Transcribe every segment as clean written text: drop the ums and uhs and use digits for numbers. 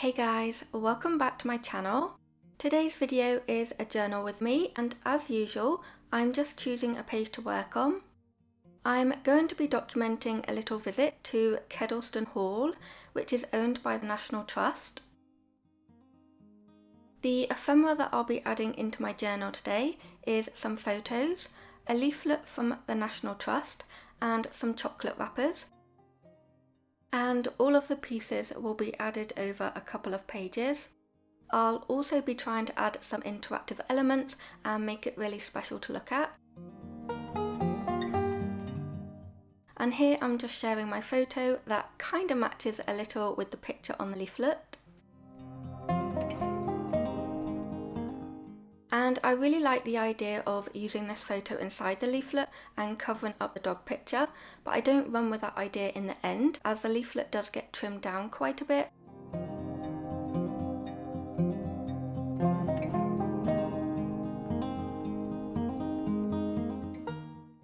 Hey guys, welcome back to my channel. Today's video is a journal with me, and as usual, I'm just choosing a page to work on. I'm going to be documenting a little visit to Kedleston Hall, which is owned by the National Trust. The ephemera that I'll be adding into my journal today is some photos, a leaflet from the National Trust, and some chocolate wrappers. And all of the pieces will be added over a couple of pages. I'll also be trying to add some interactive elements and make it really special to look at. And here I'm just sharing my photo that kind of matches a little with the picture on the leaflet. And I really like the idea of using this photo inside the leaflet and covering up the dog picture, but I don't run with that idea in the end, as the leaflet does get trimmed down quite a bit.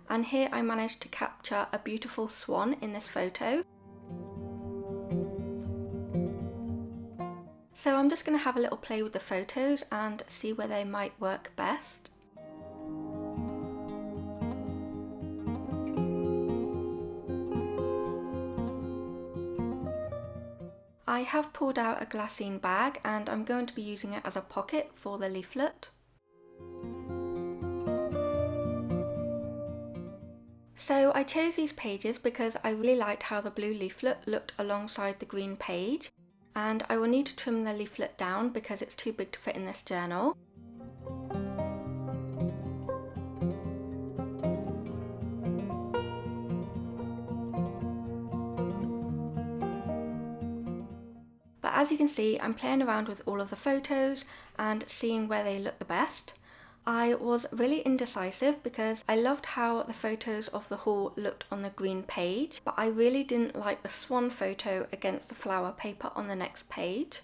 And here I managed to capture a beautiful swan in this photo. So I'm just going to have a little play with the photos and see where they might work best. I have pulled out a glassine bag and I'm going to be using it as a pocket for the leaflet. So I chose these pages because I really liked how the blue leaflet looked alongside the green page. And I will need to trim the leaflet down because it's too big to fit in this journal. But as you can see, I'm playing around with all of the photos and seeing where they look the best. I was really indecisive because I loved how the photos of the hall looked on the green page, but I really didn't like the swan photo against the flower paper on the next page.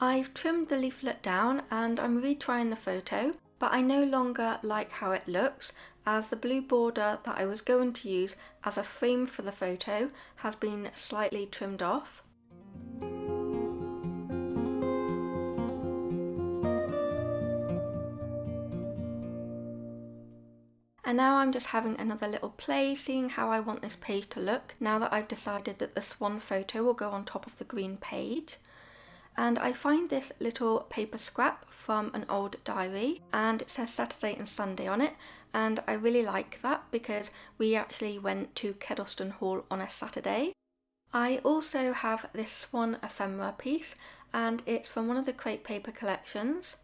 I've trimmed the leaflet down and I'm retrying the photo, but I no longer like how it looks, as the blue border that I was going to use as a frame for the photo has been slightly trimmed off. And now I'm just having another little play, seeing how I want this page to look now that I've decided that the swan photo will go on top of the green page. And I find this little paper scrap from an old diary, and it says Saturday and Sunday on it, and I really like that because we actually went to Kedleston Hall on a Saturday. I also have this swan ephemera piece, and it's from one of the crepe paper collections.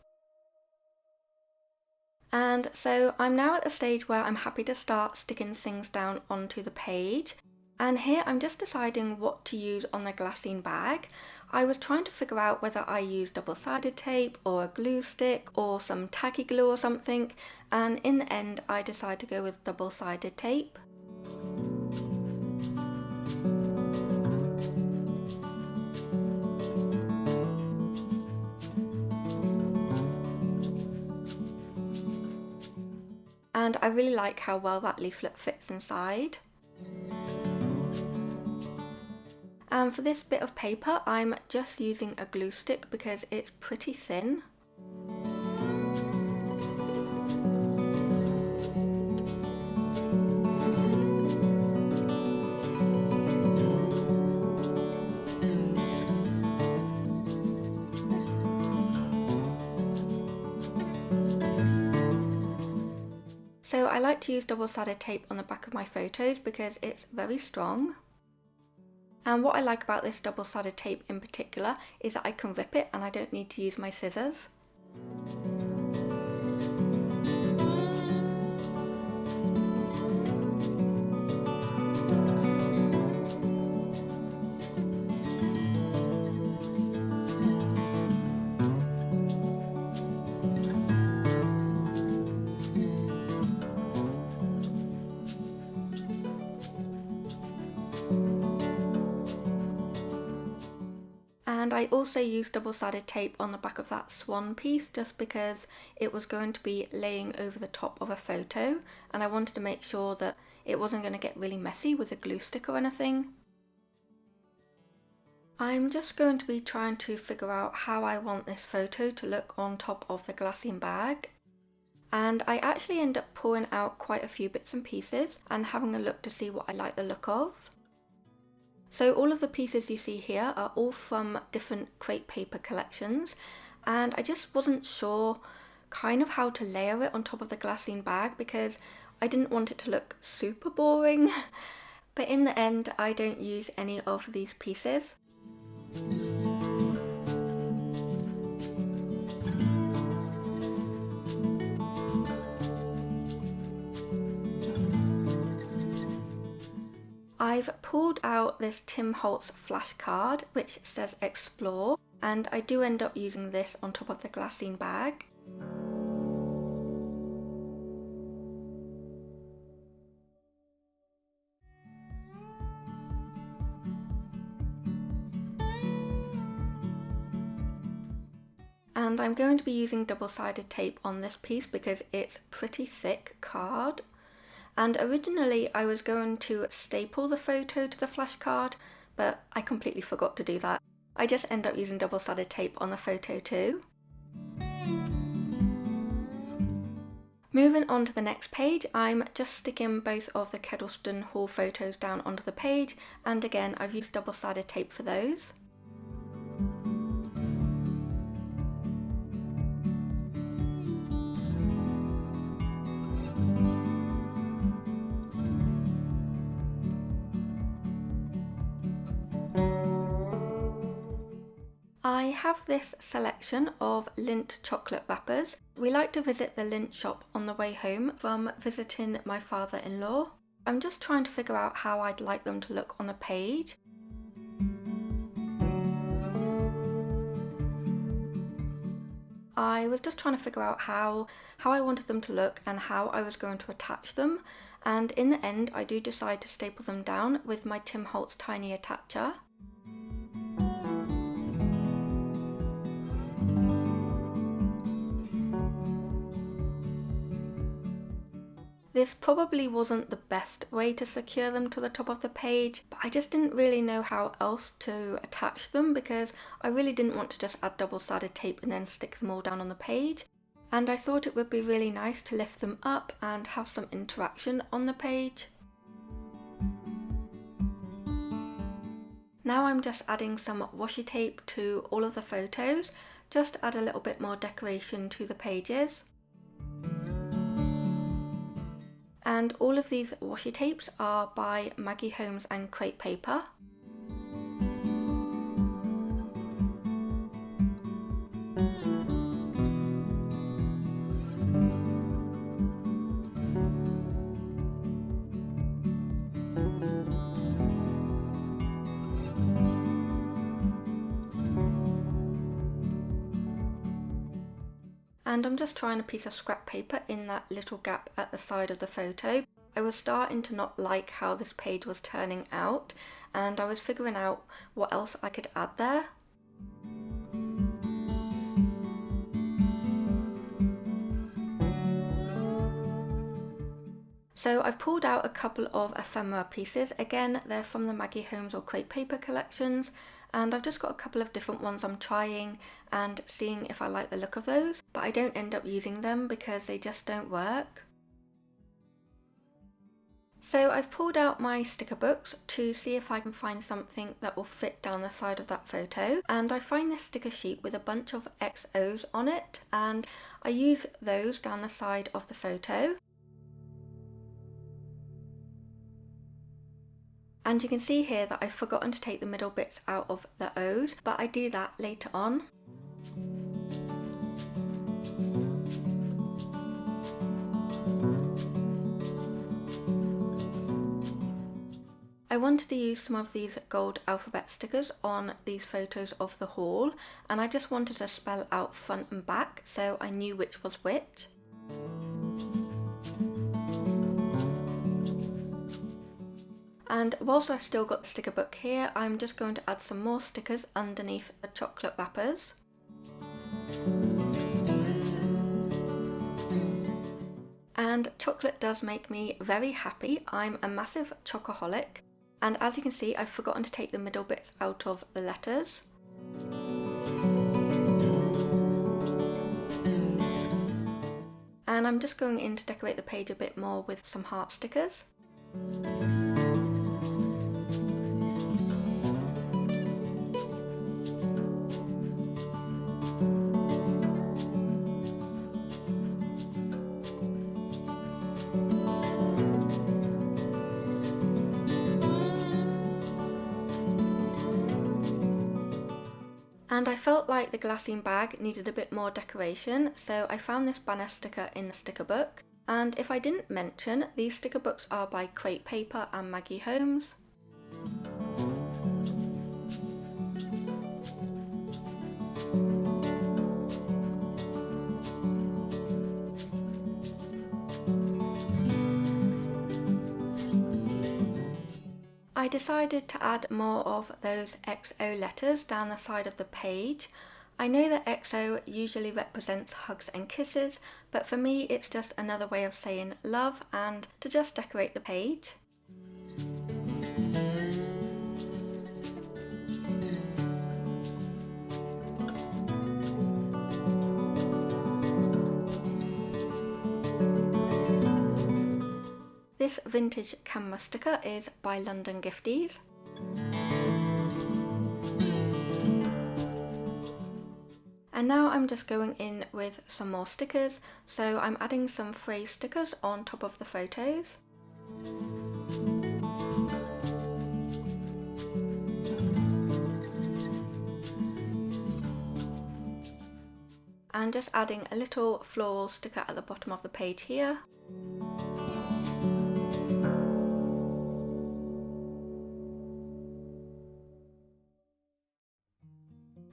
And so I'm now at the stage where I'm happy to start sticking things down onto the page. And here I'm just deciding what to use on the glassine bag. I was trying to figure out whether I use double-sided tape or a glue stick or some tacky glue or something, and in the end I decided to go with double-sided tape. And I really like how well that leaflet fits inside. And for this bit of paper, I'm just using a glue stick because it's pretty thin. So I like to use double-sided tape on the back of my photos because it's very strong. And what I like about this double-sided tape in particular is that I can rip it and I don't need to use my scissors. And And I also used double-sided tape on the back of that swan piece just because it was going to be laying over the top of a photo, and I wanted to make sure that it wasn't going to get really messy with a glue stick or anything. I'm just going to be trying to figure out how I want this photo to look on top of the glassine bag. And I actually end up pulling out quite a few bits and pieces and having a look to see what I like the look of. So all of the pieces you see here are all from different crepe paper collections, and I just wasn't sure kind of how to layer it on top of the glassine bag because I didn't want it to look super boring. But in the end, I don't use any of these pieces. I've pulled out this Tim Holtz flashcard which says explore, and I do end up using this on top of the glassine bag. And I'm going to be using double-sided tape on this piece because it's pretty thick card. And originally I was going to staple the photo to the flashcard, but I completely forgot to do that. I just end up using double-sided tape on the photo too. Moving on to the next page, I'm just sticking both of the Kedleston haul photos down onto the page, and again I've used double-sided tape for those. I have this selection of Lindt chocolate wrappers. We like to visit the Lindt shop on the way home from visiting my father-in-law. I'm just trying to figure out how I'd like them to look on the page. I was just trying to figure out how I wanted them to look and how I was going to attach them, and in the end I do decide to staple them down with my Tim Holtz tiny attacher. This probably wasn't the best way to secure them to the top of the page, but I just didn't really know how else to attach them because I really didn't want to just add double-sided tape and then stick them all down on the page. And I thought it would be really nice to lift them up and have some interaction on the page. Now I'm just adding some washi tape to all of the photos, just to add a little bit more decoration to the pages. And all of these washi tapes are by Maggie Holmes and Crepe Paper. And I'm just trying a piece of scrap paper in that little gap at the side of the photo. I was starting to not like how this page was turning out, and I was figuring out what else I could add there. So I've pulled out a couple of ephemera pieces. Again, they're from the Maggie Holmes or Crepe Paper collections, and I've just got a couple of different ones I'm trying and seeing if I like the look of those, but I don't end up using them because they just don't work. So I've pulled out my sticker books to see if I can find something that will fit down the side of that photo, and I find this sticker sheet with a bunch of XOs on it, and I use those down the side of the photo. And you can see here that I've forgotten to take the middle bits out of the O's, but I do that later on. I wanted to use some of these gold alphabet stickers on these photos of the haul, and I just wanted to spell out front and back so I knew which was which. And whilst I've still got the sticker book here, I'm just going to add some more stickers underneath the chocolate wrappers. And chocolate does make me very happy. I'm a massive chocoholic, and as you can see, I've forgotten to take the middle bits out of the letters. And I'm just going in to decorate the page a bit more with some heart stickers. And I felt like the glassine bag needed a bit more decoration, so I found this banner sticker in the sticker book. And if I didn't mention, these sticker books are by Create Paper and Maggie Holmes. I decided to add more of those XO letters down the side of the page. I know that XO usually represents hugs and kisses, but for me it's just another way of saying love and to just decorate the page. This vintage camera sticker is by London Gifties. And now I'm just going in with some more stickers, so I'm adding some phrase stickers on top of the photos. And just adding a little floral sticker at the bottom of the page here.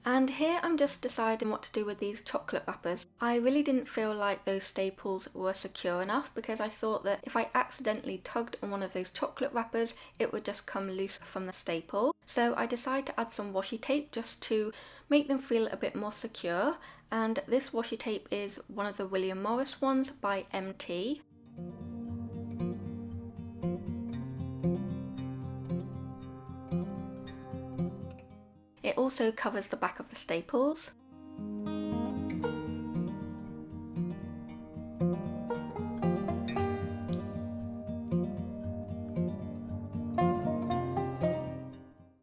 And here I'm just deciding what to do with these chocolate wrappers. I really didn't feel like those staples were secure enough, because I thought that if I accidentally tugged on one of those chocolate wrappers, it would just come loose from the staple. So I decided to add some washi tape just to make them feel a bit more secure. And this washi tape is one of the William Morris ones by MT. It also covers the back of the staples.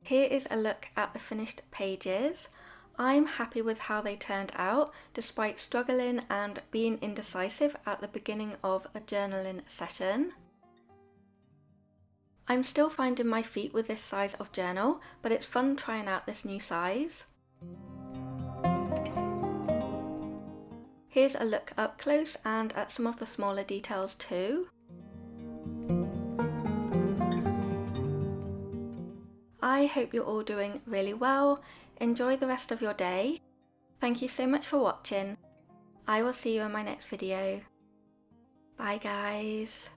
Here is a look at the finished pages. I'm happy with how they turned out, despite struggling and being indecisive at the beginning of a journaling session. I'm still finding my feet with this size of journal, but it's fun trying out this new size. Here's a look up close and at some of the smaller details too. I hope you're all doing really well. Enjoy the rest of your day. Thank you so much for watching. I will see you in my next video. Bye guys.